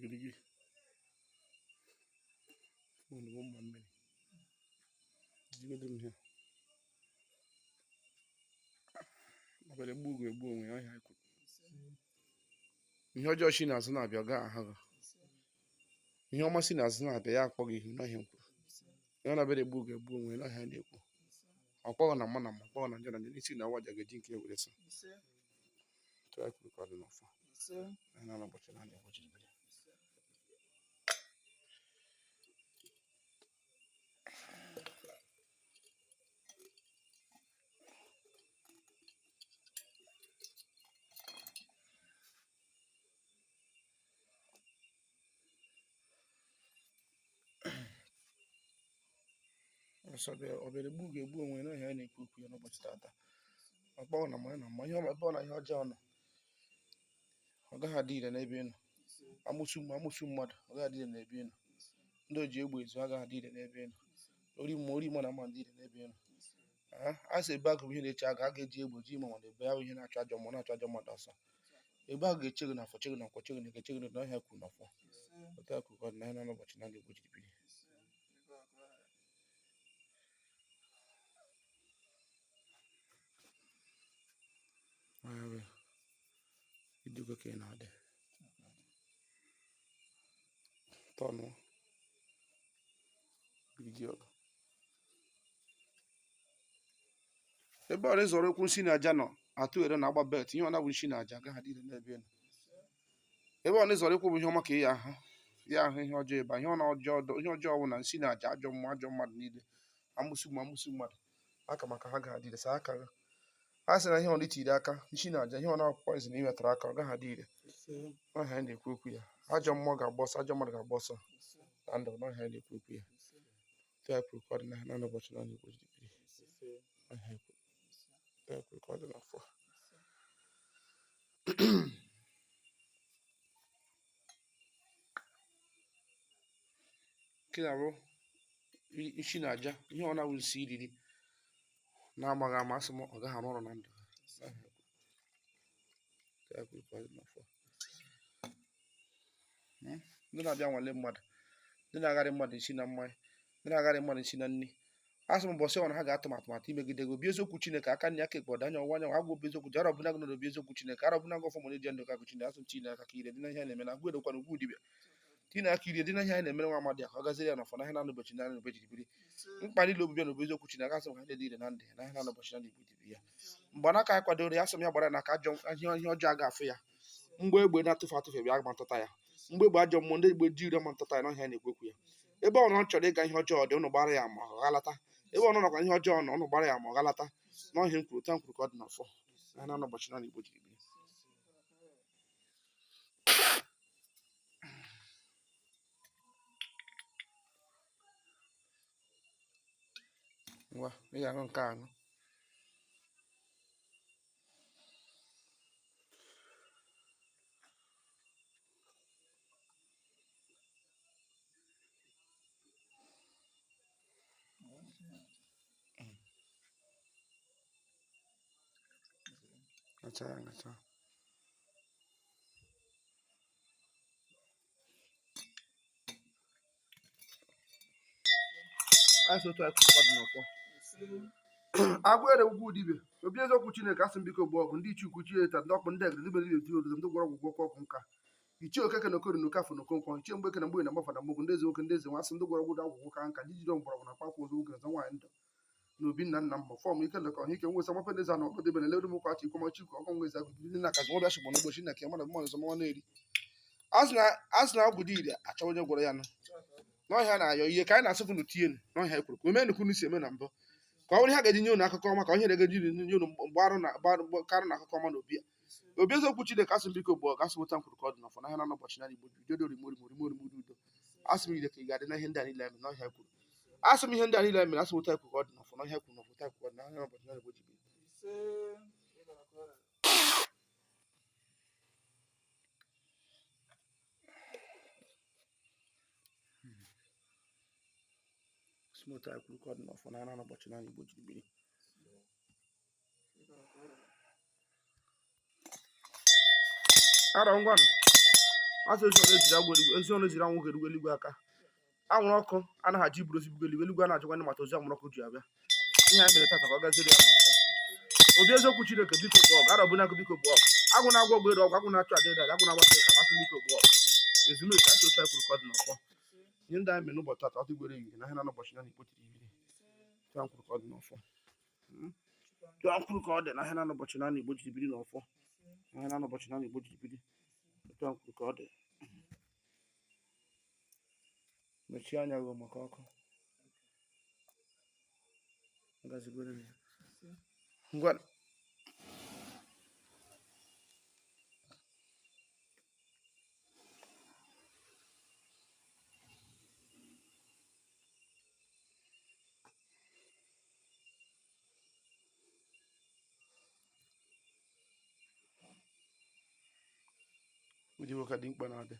gị unu mma mmiri jigodo m ihe obere egbu onwe ya ọhịa kwuru ihe ọjọọ si n'azụ na-abịa gaa aha gị ihe ọma si n'azụ na-abịa ya akpọ gị ihu n'ọhịa kwuru ihe ọ na-abịa egbu onwe ya n'ọhịa na-ekwu ọkpọghọ na mma na mma ọkpọghọ na njọ na njọ n'isi na awaja ga-eji nke were so tụọ kwuru ka ọ dị n'ọfọ na ụbọchị na ụbọchị obere egbu onwe ya n'ọhịa na-ekwu okwu ya n'ụbọchị tata ọkpọghọ na mma na mma ihe ọma na ihe ọjọọ nọ ọ gaghị adị ire n'ebe ị nọ amụsụ mmadụ ọ gaghị adị ire n'ebe ị nọ ndị oji egbe ezu agaghị adị ire n'ebe ị nọ ori mmụọ na ama ndị ire n'ebe ị nọ a sị ebe agụ ihe na-eche a ga-eji egbe ji ma nwere ebe ahụ ihe na-achụ ajọ mmụọ na-achụ ajọ mmadụ ọsọ ebe ahụ ga-eche gị n'afọ chegị n'afọ chegị na-eche gị n'ọhịa kwuru n'afọ otu akụ ka ọ dị n'ahịa n'ụbọchị na Igbo jiri biri idugo ka ị na-adị tọnụ ebe ọ na-ezọrọ okwu nsi na aja nọ atụ ere na agba bet ihe ọ na-abụ nsi na aja agaghị adị ire n'ebe nọ ebe ọ na-ezọrọ okwu bụ ihe ọma ka ị ahụ ihe ọjọọ ebe ihe ọjọọ bụ na nsi na aja ajọ mmadụ niile amụsụ mmadụ aka maka ha gaghị adị ire sa aka a sị na ihe ọ na-etiri aka nsi na aja ihe ọ na-akwụkwọ izi na imetara aka ọ gaghị adị ire n'ọhịa anyị na-ekwu okwu ya ajọ mmụọ ga-agba ọsọ ajọ mmadụ ga-agba ọsọ na ndụ n'ọhịa anyị na-ekwu okwu ya tụ ya kwuru ka ọ dị n'ahịa n'ụbọchị na Igbo jiri biri ka ọ dị n'afọ nke na-abụ isi na aja ihe ọ na-awụ nsi iriri na-amaghị ama asị m ọ gaghị arụ ọrụ na ndụ ndị na-abịa nwale mmadụ ndị na-agharị mmadụ isi na mmanya ndị na-agharị mmadụ isi na nri asị m mbọsị ọna ha ga-atụ atụmatụ imegide gị obi eziokwu Chineke aka nri aka ekpe ọdanya ọwụwa anyanwụ agwụ obi eziokwu ji arọbụna gị n'obi eziokwu Chineke arọbụna gị ọfọ mụrụ eji ndụ gagụ Chineke asụ Chineke aka ire dị na ihe na-eme na agwụ edokwana ugwu dibịa tina aka ire dị na ihe anyị na-emere nwa amadi ahụ ọ gaziri ya n'ọfọ n'ahịa na ụbọchị na Igbo jiri biri mkpa niile obibi na obi eziokwu Chineke asị m ha dị ire na ndị n'ahịa na ụbọchị na Igbo jiri biri ya mgbanaka anyị kwadoro ya asị m ya gbara n'aka ajọ ihe ọjọọ ga-afụ ya mgbe egbe na-atụfe atụfe bịa ma ntụta ya mgbe egbe ajọ mmụọ ndị egbe ji ire ma ntụta ya n'ọhịa na-ekwu ya ebe ọ nọ chọrọ ịga ihe ọjọọ dị ụnụ gbara ya ma ọ ghalata ebe ọ nọ nakwa ihe ọjọọ nọ ụnụ gbara ya ma ọ ghalata n'ọhịa m kwuru tam kwuru ka ọ dị n'afọ na n'ụbọchị na Igbo jiri biri ngwa ị ga-aṅụ nke aṅụ ngacha asị otu akụ ka ọ dị n'ọfọ agwụ ere ugwu dibịa obi eziokwu Chineke asị m biko gba ọgwụ ndị iche ukwu chi eta ndị ọkpụ ndị egre ndị beri eti ododo ndị gwọrọ ọgwụ ọgwụ nka ichie okeke na okori na okafọ na okonkwo ichie mgbeke na mgbe na mgbafa na mgbogwu ndị eze nwoke ndị eze nwa asị ndị gwọrọ ọgwụ ọgwụ ka nka jijide mgbọrọgwụ na kpakwa ozu oge ọzọ nwaanyị ndụ na obi nna nna mba fọm ike ndekọ ihe ike nwesa mape ndị eze na ọkpọ debe na eleru mkwa chi ikwomachi ikwu ọgwụ nweza agụ ndị na kazi nwabịa shigbo n'ụbọchị na kemana mmadụ ọzọ mmanwa na-eri azụ na ọgwụ dị ire achọ onye gwọrọ ya nọ n'ọhịa na-ayọ ihe ka anyị na-asụfụ n'uti elu n'ọhịa ekwuru ka ome nnukwu n'isi eme na mbụ ka ọ bụrụ ha ga-eji nye unu akụkọ ọma ka onye na-egeji nye unu karụ na akụkọ ọma na obi ya obi eziokwu Chineke asị m biko gboo gasị nweta m kwuru ka ọ dị n'afọ n'ahịa na ụbọchị na Igbo bido rimorimorimorimorimori udo asị m ire ka ị ga-adị na ihe ndị a niile eme n'ọhịa ekwuru asị m ihe ndị a niile mere asị nweta kwuru ka ọ dị n'afọ n'ọhịa ekwuru na ọfụta kwuru na ahịa ụbọchị na Igbo ji biri smota kwuru ka ọ dị n'afọ n'ahịa na ụbọchị na Igbo jiri biri arọ ngwanụ asị ezi ọnụ ejiri anwụ ga-erugo eluigwe aka anwụrụ ọkụ anaghị aji iburu ozi bugo eluigwe eluigwe na-ajụkwa ndị mata ozi anwụrụ ọkụ ji abịa ihe anyị mere tata ka ọ gaziri ya n'ọfọ obi eziokwu Chineke biko bụ ọgụ arọbụna akụ biko bụ ọgụ agwụ na-agwọ ọgwụ ere ọgwụ agwụ na-achụ aja ede agwụ na-agba ka masị biko bụ ọgụ ezumike asị otu anyị kwuru ka ọ dị n'ọfọ ihe ndị anyị mere n'ụbọchị tata ọtụ gwere yiri na ihe na n'ụbọchị ya na ikpo tiri ibiri tụ anyị kwuru ka ọ dị n'ọfọ tụ anyị kwuru ka ọ dị na ihe na n'ụbọchị na igbo jiri biri n'ọfọ ihe na n'ụbọchị na igbo jiri biri tụ anyị kwuru ka ọ dị mechie anya gị maka ọkụ ngwa uji nwoke dị mkpa na-adị